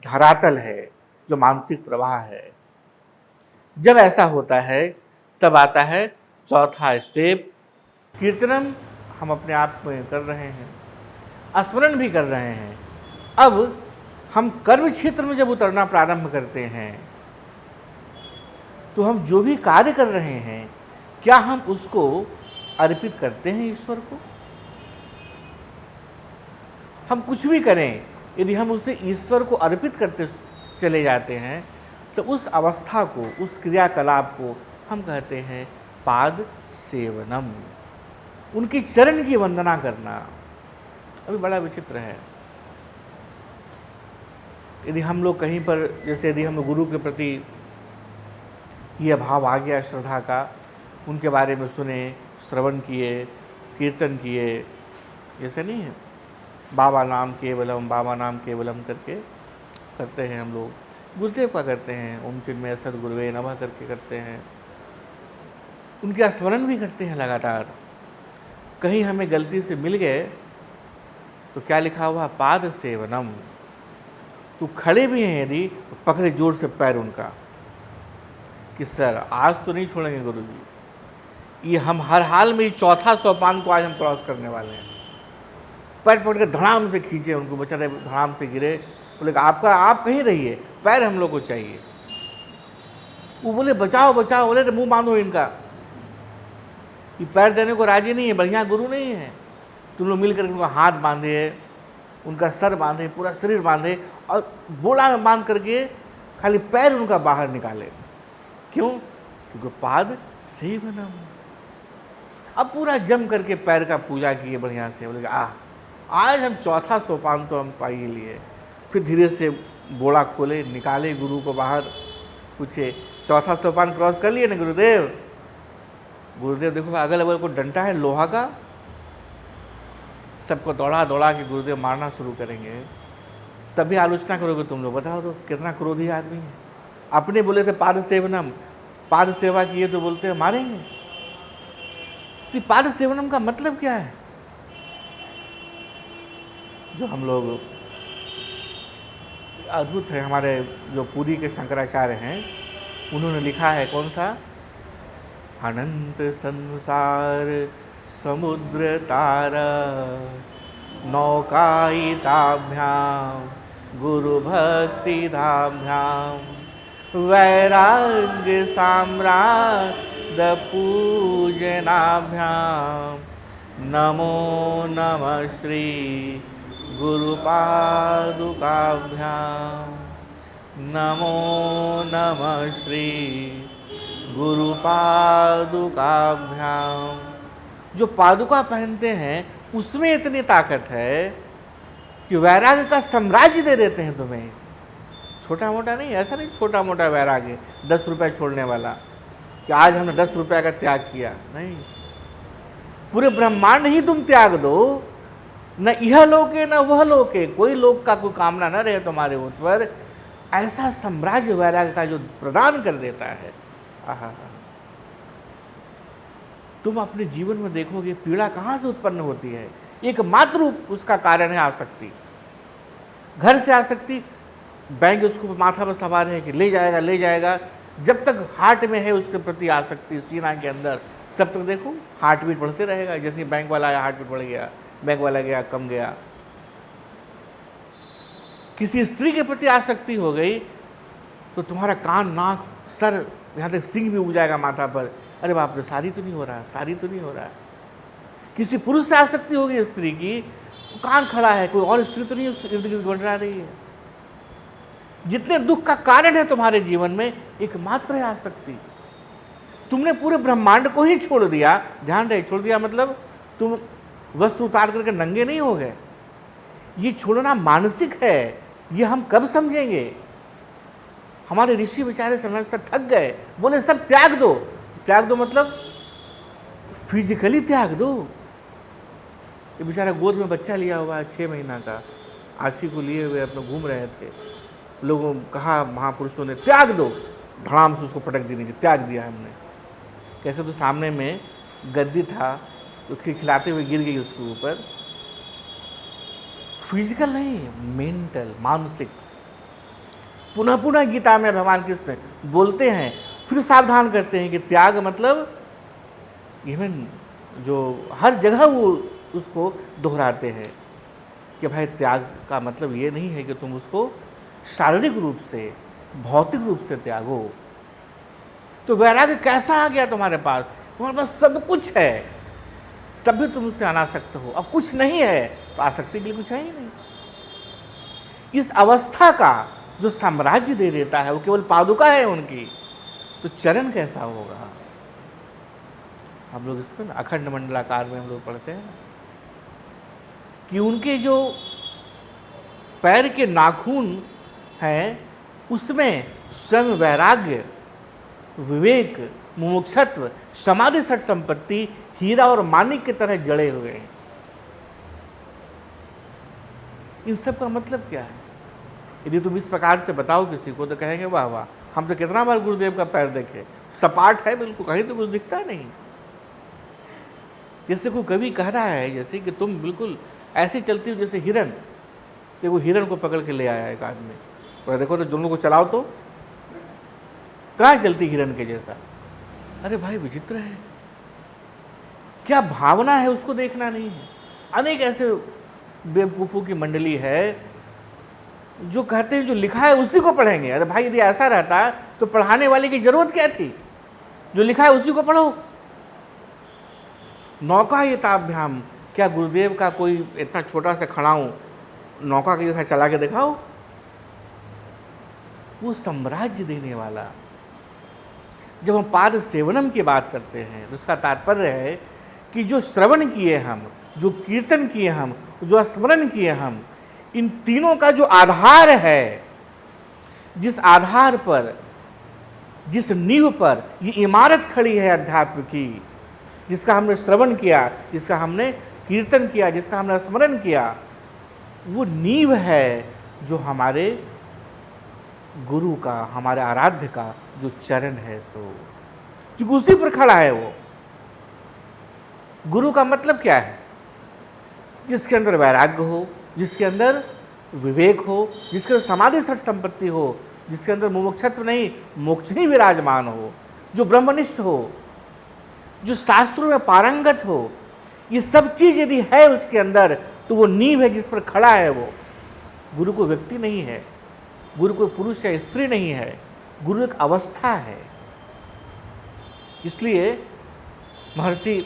धरातल है, जो मानसिक प्रवाह है। जब ऐसा होता है तब आता है चौथा स्टेप, कीर्तनम हम अपने आप में कर रहे हैं, स्मरण भी कर रहे हैं। अब हम कर्म क्षेत्र में जब उतरना प्रारंभ करते हैं तो हम जो भी कार्य कर रहे हैं, क्या हम उसको अर्पित करते हैं ईश्वर को? हम कुछ भी करें, यदि हम उसे ईश्वर को अर्पित करते चले जाते हैं तो उस अवस्था को, उस क्रियाकलाप को हम कहते हैं पाद सेवनम, उनकी चरण की वंदना करना। अभी बड़ा विचित्र है, यदि हम लोग कहीं पर, जैसे यदि हम गुरु के प्रति ये भाव आ गया श्रद्धा का, उनके बारे में सुने, श्रवण किए, कीर्तन किए, जैसे नहीं है बाबा नाम केवलम करके करते हैं हम लोग, गुरुदेव का करते हैं, ओम चिन्मय सद्गुरुवे नमः करके करते हैं, उनके स्मरण भी करते हैं लगातार। कहीं हमें गलती से मिल गए तो क्या लिखा हुआ? पाद सेवनम। तो खड़े भी हैं यदि तो पकड़े जोर से पैर उनका कि सर आज तो नहीं छोड़ेंगे गुरु जी, ये हम हर हाल में चौथा सोपान को आज हम क्रॉस करने वाले हैं। पैर पकड़ के धड़ाम से खींचे उनको, बेचारे धड़ाम से गिरे। बोले आप कहीं रहिए, पैर हम लोग को चाहिए। वो बोले बचाओ बचाओ, बोले तो मुंह बांधो इनका, ये पैर देने को राजी नहीं है, बढ़िया गुरु नहीं है। तुम लोग मिलकर उनका हाथ बांधे, उनका सर बांधे, पूरा शरीर बांधे और बोला में बांध करके खाली पैर उनका बाहर निकाले। क्यों? क्योंकि पाद सेवनम। अब पूरा जम करके पैर का पूजा किए बढ़िया से। बोले आज हम चौथा सोपान तो हम पाई लिए। फिर धीरे से बोला खोले, निकाले गुरु को बाहर, पूछे चौथा सोपान क्रॉस कर लिए ना गुरुदेव? गुरुदेव देखो अगल बगल को डंटा है लोहा का, सबको दौड़ा दौड़ा के गुरुदेव मारना शुरू करेंगे। तभी आलोचना करोगे तुम लोग, बताओ तो कितना क्रोधी आदमी है। अपने बोले थे पाद सेवनम, पाद सेवा किए तो बोलते हैं मारेंगे। तो पाद सेवनम का मतलब क्या है? जो हम लोग अद्भुत है, हमारे जो पुरी के शंकराचार्य हैं, उन्होंने लिखा है कौन सा? अनंत संसार समुद्र तारा नौकायिताभ्याम गुरु भक्ति धाम्याम वैराग्य साम्राज्य पूजनाभ्याम नमो नमः श्री गुरुपादुकाभ्याम नमो नमः श्री गुरुपादुकाभ्याम। जो पादुका पहनते हैं उसमें इतनी ताकत है कि वैराग्य का साम्राज्य दे देते हैं तुम्हें। छोटा मोटा नहीं, ऐसा नहीं छोटा मोटा वैराग्य 10 रुपये छोड़ने वाला कि आज हमने 10 रुपये का त्याग किया, नहीं, पूरे ब्रह्मांड ही तुम त्याग दो, न यह लोके न वह लोके, कोई लोक का कोई कामना न रहे तुम्हारे ऊपर, ऐसा साम्राज्य वैराग्य का जो प्रदान कर देता है। आहा, तुम अपने जीवन में देखोगे पीड़ा कहाँ से उत्पन्न होती है। एकमात्र उसका कारण है आसक्ति। घर से आसक्ति, बैंक उसको माथा पर सवार है कि ले जाएगा ले जाएगा। जब तक हार्ट में है उसके प्रति आसक्ति सीना के अंदर, तब तक देखो हार्ट बीट बढ़ते रहेगा। जैसे बैंक वाला आया हार्ट बीट बढ़ गया, बैंक वाला गया कम गया। किसी स्त्री के प्रति आसक्ति हो गई तो तुम्हारा कान नाक सर यहाँ तक सिंह भी उग जाएगा माथा पर, अरे बाप रे शादी तो नहीं हो रहा, शादी तो नहीं हो रहा। किसी पुरुष से आसक्ति होगी स्त्री की, कान खड़ा है, कोई और स्त्री तो नहीं उसके इर्द गिर्द बढ़ रही है। जितने दुख का कारण है तुम्हारे जीवन में एकमात्र है आसक्ति। तुमने पूरे ब्रह्मांड को ही छोड़ दिया। ध्यान रहे, छोड़ दिया मतलब तुम वस्त्र उतार करके नंगे नहीं हो गए। ये छोड़ना मानसिक है, ये हम कब समझेंगे। हमारे ऋषि बेचारे समझते थक गए, बोले सब त्याग दो। त्याग दो मतलब फिजिकली त्याग दो। ये बेचारा गोद में बच्चा लिया हुआ है 6 महीना का, आशी को लिए हुए अपने घूम रहे थे। लोगों कहा महापुरुषों ने त्याग दो, धड़ाम से उसको पटक देनी चाहिए, त्याग दिया हमने। कैसे तो सामने में गद्दी था तो खिलाते हुए गिर गई उसके ऊपर। फिजिकल नहीं, मेंटल, मानसिक। पुनः पुनः गीता में भगवान कृष्ण बोलते हैं, फिर सावधान करते हैं कि त्याग मतलब इवन जो हर जगह वो उसको दोहराते हैं कि भाई त्याग का मतलब ये नहीं है कि तुम उसको शारीरिक रूप से, भौतिक रूप से त्यागो। तो वैराग्य कैसा आ गया तुम्हारे पास? तुम्हारे पास सब कुछ है तब भी तुम उससे अनासक्त हो, अब कुछ नहीं है तो आसक्ति के लिए कुछ है ही नहीं। इस अवस्था का जो साम्राज्य दे देता है वो केवल पादुका है उनकी, तो चरण कैसा होगा। हम लोग इसको अखंड मंडलाकार में हम लोग पढ़ते हैं कि उनके जो पैर के नाखून हैं उसमें स्वयं वैराग्य, विवेक, मुमुक्षत्व, समाधि सठ संपत्ति हीरा और मानिक की तरह जड़े हुए हैं। इन सब का मतलब क्या है? यदि तुम इस प्रकार से बताओ किसी को तो कहेंगे वाह वाह, हम तो कितना बार गुरुदेव का पैर देखे, सपाट है बिल्कुल, कहीं तो कुछ दिखता नहीं। जैसे कोई कवि कह रहा है जैसे कि तुम बिल्कुल ऐसे चलती हो जैसे हिरन। देखो हिरन को पकड़ के ले आया एक आदमी, तो देखो तो दोनों को चलाओ तो कहाँ चलती हिरन के जैसा। अरे भाई विचित्र है, क्या भावना है उसको देखना नहीं है। अनेक ऐसे बेवकूफ़ों की मंडली है जो कहते हैं जो लिखा है उसी को पढ़ेंगे। अरे भाई यदि ऐसा रहता तो पढ़ाने वाले की जरूरत क्या थी? जो लिखा है उसी को पढ़ो। नौका ये ताभ्याम, क्या गुरुदेव का कोई इतना छोटा सा खड़ाऊं नौका के जैसा चला के दिखाओ? वो साम्राज्य देने वाला। जब हम पाद सेवनम की बात करते हैं तो उसका तात्पर्य है कि जो श्रवण किए हम, जो कीर्तन किए हम, जो स्मरण किए हम, इन तीनों का जो आधार है, जिस आधार पर, जिस नींव पर ये इमारत खड़ी है अध्यात्म की, जिसका हमने श्रवण किया, जिसका हमने कीर्तन किया, जिसका हमने स्मरण किया, वो नींव है जो हमारे गुरु का, हमारे आराध्य का जो चरण है सो, जो उसी पर खड़ा है। वो गुरु का मतलब क्या है? जिसके अंदर वैराग्य हो, जिसके अंदर विवेक हो, जिसके अंदर समाधि सठ संपत्ति हो, जिसके अंदर मुमुक्षत्व नहीं मोक्ष ही विराजमान हो, जो ब्रह्मनिष्ठ हो, जो शास्त्रों में पारंगत हो। ये सब चीज यदि है उसके अंदर तो वो नींव है जिस पर खड़ा है वो। गुरु कोई व्यक्ति नहीं है, गुरु कोई पुरुष या स्त्री नहीं है, गुरु एक अवस्था है। इसलिए महर्षि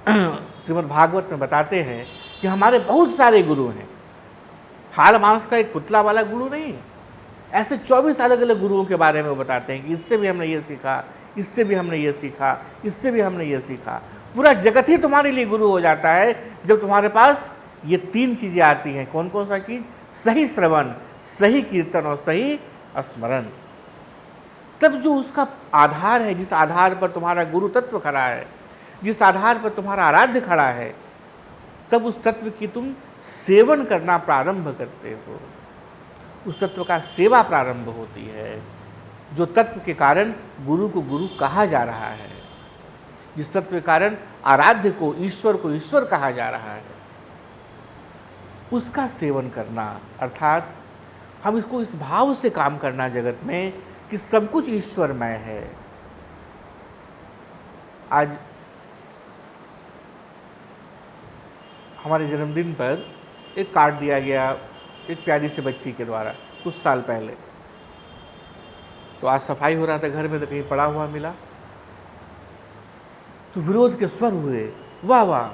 श्रीमद् भागवत में बताते हैं कि हमारे बहुत सारे गुरु हैं। हाड़ मांस का एक पुतला वाला गुरु नहीं, ऐसे 24 अलग अलग गुरुओं के बारे में वो बताते हैं कि इससे भी हमने ये सीखा, इससे भी हमने ये सीखा, इससे भी हमने ये सीखा। पूरा जगत ही तुम्हारे लिए गुरु हो जाता है जब तुम्हारे पास ये 3 चीज़ें आती हैं। कौन कौन सा चीज़? सही श्रवण, सही कीर्तन और सही स्मरण। तब जो उसका आधार है, जिस आधार पर तुम्हारा गुरु तत्व खड़ा है, जिस आधार पर तुम्हारा आराध्य खड़ा है, तब उस तत्व की तुम सेवन करना प्रारंभ करते हो। उस तत्व का सेवा प्रारंभ होती है, जो तत्व के कारण गुरु को गुरु कहा जा रहा है, जिस तत्व के कारण आराध्य को ईश्वर कहा जा रहा है, उसका सेवन करना। अर्थात हम इसको इस भाव से काम करना जगत में कि सब कुछ ईश्वरमय है। आज हमारे जन्मदिन पर एक कार्ड दिया गया एक प्यारी सी बच्ची के द्वारा कुछ साल पहले। तो आज सफाई हो रहा था घर में, तो कहीं पड़ा हुआ मिला, तो विरोध के स्वर हुए, वाह वाह,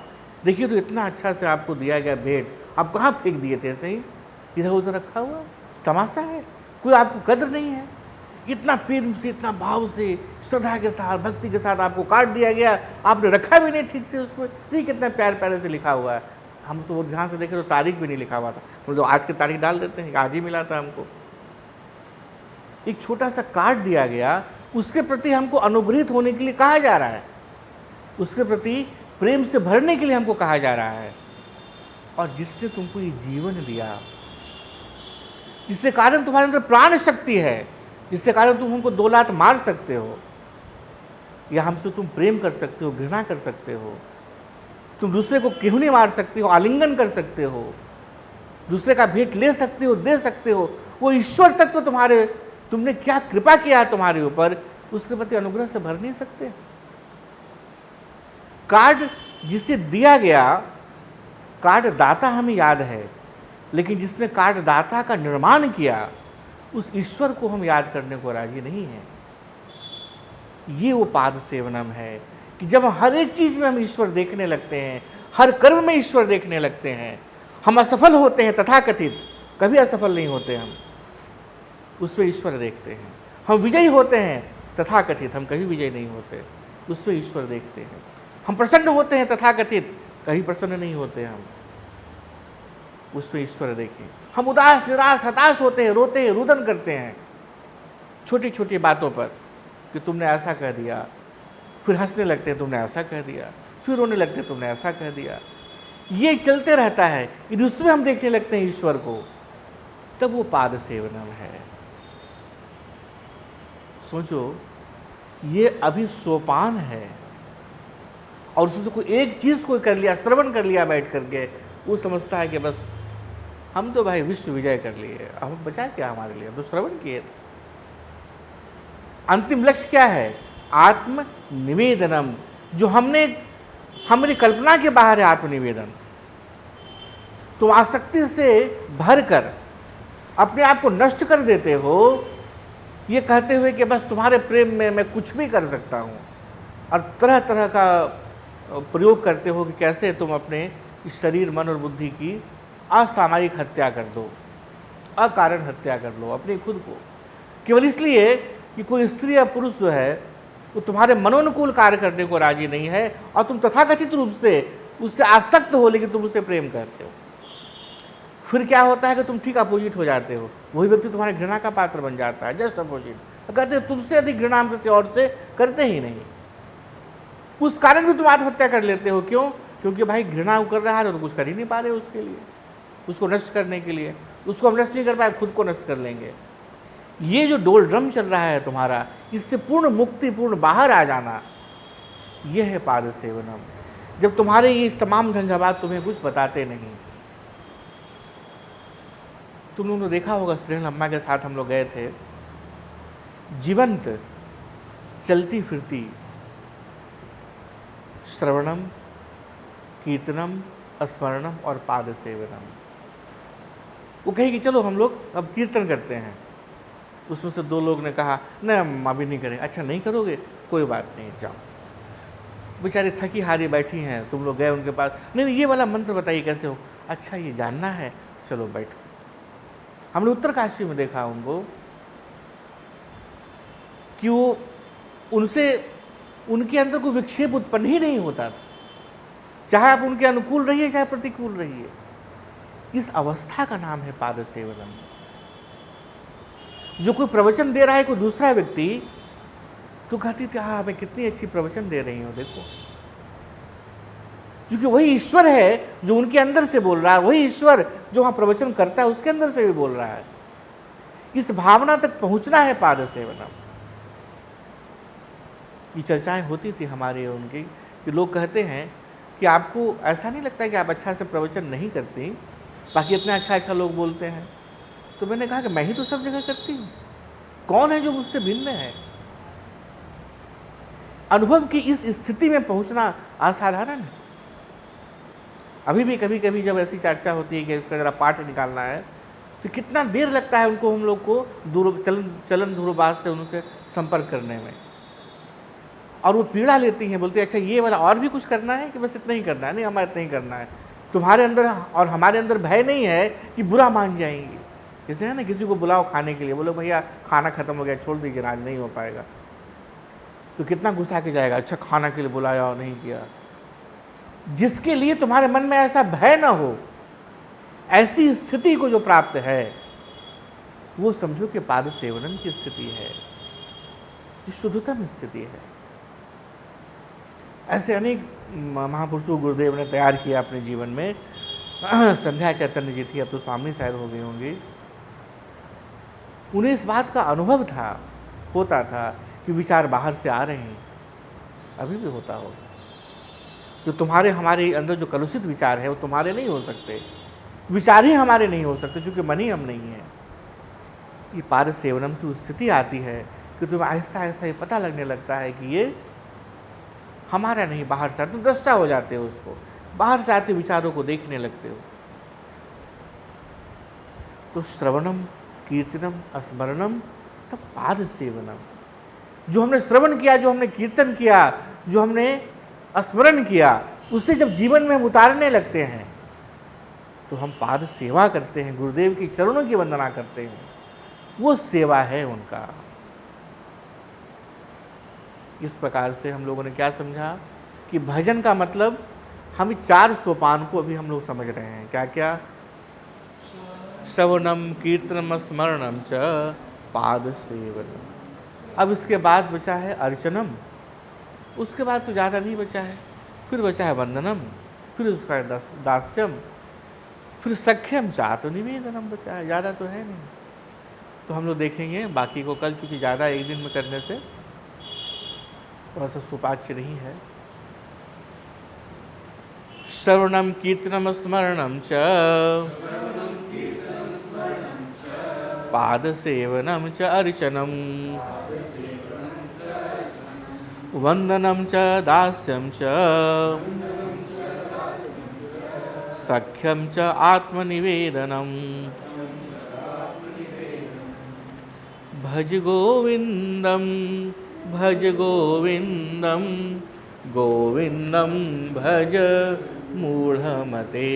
देखिए तो इतना अच्छा से आपको दिया गया भेंट, आप कहाँ फेंक दिए थे? ऐसे ही इधर उधर रखा हुआ, तमाशा है, कोई आपको कदर नहीं है। इतना प्रेम से, इतना भाव से, श्रद्धा के साथ, भक्ति के साथ आपको कार्ड दिया गया, आपने रखा भी नहीं ठीक से उसको। ठीक, कितना प्यार प्यारे से लिखा हुआ है। हम उसको वो ध्यान से देखे तो तारीख भी नहीं लिखा हुआ था, तो जो आज की तारीख डाल देते हैं, आज ही मिला था हमको। एक छोटा सा कार्ड दिया गया, उसके प्रति हमको अनुग्रहित होने के लिए कहा जा रहा है, उसके प्रति प्रेम से भरने के लिए हमको कहा जा रहा है। और जिसने तुमको ये जीवन दिया, जिससे कारण तुम्हारे अंदर प्राण शक्ति है, जिससे कारण तुम हमको 2 लात मार सकते हो, या हमसे तुम प्रेम कर सकते हो, घृणा कर सकते हो, तुम दूसरे को क्यों नहीं मार सकते हो, आलिंगन कर सकते हो, दूसरे का भेंट ले सकते हो, दे सकते हो, वो ईश्वर तत्व तुम्हारे, तुमने क्या कृपा किया है तुम्हारे ऊपर, उसके प्रति अनुग्रह से भर नहीं सकते। कार्ड जिसे दिया गया, कार्ड दाता हमें याद है, लेकिन जिसने कार्ड दाता का निर्माण किया, उस ईश्वर को हम याद करने को राजी नहीं है। ये वो पाद सेवनम है कि जब हर एक चीज में हम ईश्वर देखने लगते हैं, हर कर्म में ईश्वर देखने लगते हैं, हम असफल होते हैं तथाकथित, कभी असफल नहीं होते हम, उसमें ईश्वर देखते हैं। हम विजयी होते हैं तथाकथित, हम कभी विजयी नहीं होते, उसमें ईश्वर देखते हैं। हम प्रसन्न होते हैं तथाकथित, कभी प्रसन्न नहीं होते हम, उसमें ईश्वर देखें। हम उदास, निराश, हताश होते हैं, रोते हैं, रुदन करते हैं छोटी छोटी बातों पर कि तुमने ऐसा कह दिया, फिर हंसने लगते हैं, तुमने ऐसा कह दिया, फिर रोने लगते हैं, तुमने ऐसा कह दिया। ये चलते रहता है, उसमें हम देखने लगते हैं ईश्वर को, तब वो पाद सेवनम है। सोचो, ये अभी सोपान है, और उसमें से कोई एक चीज कोई कर लिया, श्रवण कर लिया बैठ करके, वो समझता है कि बस हम तो भाई विश्व विजय कर लिए, हम बचा क्या हमारे लिए, हम तो श्रवण किए थे। अंतिम लक्ष्य क्या है? आत्म निवेदनम, जो हमारी कल्पना के बाहर है आत्मनिवेदन। तुम आसक्ति से भरकर अपने आप को नष्ट कर देते हो, ये कहते हुए कि बस तुम्हारे प्रेम में मैं कुछ भी कर सकता हूँ, और तरह तरह का प्रयोग करते हो कि कैसे तुम अपने शरीर, मन और बुद्धि की असामयिक हत्या कर दो, अकारण हत्या कर लो अपनी खुद को, केवल इसलिए कि कोई स्त्री या पुरुष जो है वो तुम्हारे मनोनुकूल कार्य करने को राजी नहीं है, और तुम तथाकथित रूप से उससे आसक्त हो, लेकिन तुम उसे प्रेम करते हो। फिर क्या होता है कि तुम ठीक अपोजिट हो जाते हो, वही व्यक्ति तुम्हारे घृणा का पात्र बन जाता है, जस्ट अपोजिट। कहते हैं तुमसे अधिक घृणा हम किसी और से करते ही नहीं, उस कारण भी तुम आत्महत्या कर लेते हो। क्यों? क्योंकि भाई घृणा कर रहा है तो कुछ कर ही नहीं पा रहे उसके लिए, उसको नष्ट करने के लिए। उसको हम नष्ट नहीं कर पाए, खुद को नष्ट कर लेंगे। ये जो डोल ड्रम चल रहा है तुम्हारा, इससे पूर्ण मुक्ति, पूर्ण बाहर आ जाना, यह है पाद सेवनम। जब तुम्हारे ये तमाम झंझावात तुम्हें कुछ बताते नहीं। तुम लोगों ने देखा होगा, श्रीहन अम्मा के साथ हम लोग गए थे, जीवंत चलती फिरती श्रवणम, कीर्तनम, स्मरणम और पाद सेवनम, वो कहे कि चलो हम लोग अब कीर्तन करते हैं। उसमें से 2 लोग ने कहा नहीं हम अभी नहीं करें। अच्छा नहीं करोगे, कोई बात नहीं, जाओ। बेचारी थकी हारी बैठी हैं, तुम लोग गए उनके पास, नहीं नहीं ये वाला मंत्र बताइए कैसे हो। अच्छा ये जानना है, चलो बैठो। हमने उत्तरकाशी में देखा उनको कि वो उनसे उनके अंदर कोई विक्षेप उत्पन्न ही नहीं होता था, चाहे आप उनके अनुकूल रहिए चाहे प्रतिकूल रहिए। इस अवस्था का नाम है पाद सेवनम। जो कोई प्रवचन दे रहा है कोई दूसरा व्यक्ति, तो कहती थी हाँ मैं कितनी अच्छी प्रवचन दे रही हूँ देखो, क्योंकि वही ईश्वर है जो उनके अंदर से बोल रहा है, वही ईश्वर जो वहाँ प्रवचन करता है उसके अंदर से भी बोल रहा है। इस भावना तक पहुंचना है पाद सेवनम। ये चर्चाएं होती थी हमारे उनकी कि लोग कहते हैं कि आपको ऐसा नहीं लगता कि आप अच्छा से प्रवचन नहीं करती, बाकी इतना अच्छा अच्छा लोग बोलते हैं। तो मैंने कहा कि मैं ही तो सब जगह करती हूँ, कौन है जो मुझसे भिन्न है। अनुभव की इस स्थिति में पहुंचना असाधारण है। अभी भी कभी कभी जब ऐसी चर्चा होती है कि उसका जरा पाठ निकालना है, तो कितना देर लगता है उनको, हम लोग को चलन दूरभाष से उनसे संपर्क करने में, और वो पीड़ा लेती हैं, बोलती है अच्छा ये वाला और भी कुछ करना है कि बस इतना ही करना है। नहीं हमारा इतना ही करना है। तुम्हारे अंदर और हमारे अंदर भय नहीं है कि बुरा मान जाएंगे। जैसे है ना, किसी को बुलाओ खाने के लिए, बोलो भैया खाना खत्म हो गया छोड़ दीजिए, आज नहीं हो पाएगा, तो कितना गुस्सा के जाएगा, अच्छा खाना के लिए बुलाया और नहीं किया। जिसके लिए तुम्हारे मन में ऐसा भय ना हो, ऐसी स्थिति को जो प्राप्त है, वो समझो कि पाद सेवनम की स्थिति है, जो शुद्धतम स्थिति है। ऐसे अनेक महापुरुषों गुरुदेव ने तैयार किया अपने जीवन में। संध्या चैतन्य जी थी, अब तो स्वामी शायद हो गई होंगी। उन्हें इस बात का अनुभव था, होता था कि विचार बाहर से आ रहे हैं, अभी भी होता होगा। जो तुम्हारे हमारे अंदर जो कलुषित विचार है वो तुम्हारे नहीं हो सकते, विचार ही हमारे नहीं हो सकते, क्योंकि मन ही हम नहीं है। ये पाद सेवनम से स्थिति आती है कि तुम्हें आहिस्ता आहिस्ता ये पता लगने लगता है कि ये हमारा नहीं, बाहर से तुम दृष्टा हो जाते हो, उसको बाहर से आते विचारों को देखने लगते हो। तो श्रवणम कीर्तनम स्मरणम तब पाद सेवनम। जो हमने श्रवण किया, जो हमने कीर्तन किया, जो हमने स्मरण किया, उससे जब जीवन में हम उतारने लगते हैं तो हम पाद सेवा करते हैं, गुरुदेव की चरणों की वंदना करते हैं। वो सेवा है उनका। इस प्रकार से हम लोगों ने क्या समझा कि भजन का मतलब, हम 4 सोपान को अभी हम लोग समझ रहे हैं। क्या क्या? श्रवणम कीर्तनम स्मरणम च पाद सेवनम। अब इसके बाद बचा है अर्चनम, उसके बाद तो ज़्यादा नहीं बचा है। फिर बचा है वंदनम, फिर उसका दास्यम, फिर सख्यम चात निवेदनम बचा है, ज़्यादा तो है नहीं। तो हम लोग देखेंगे बाकी को कल, क्योंकि ज़्यादा एक दिन में करने से थोड़ा सा सुपाच्य नहीं है। श्रवणम कीर्तनम स्मरणम च पाद सेवनम च अर्चनम वंदनम च दास्यम च सख्यम च आत्मनिवेदनम। भज गोविंदम भज गोविंदम गोविंदम भज मूढ़मते।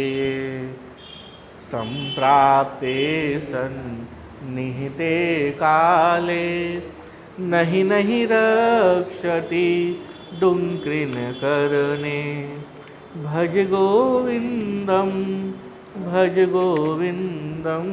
संप्राप्ते सन्निहिते काले नहीं नहीं रक्षति डुंकृन करने। भज गोविंदम भज गोविंदम।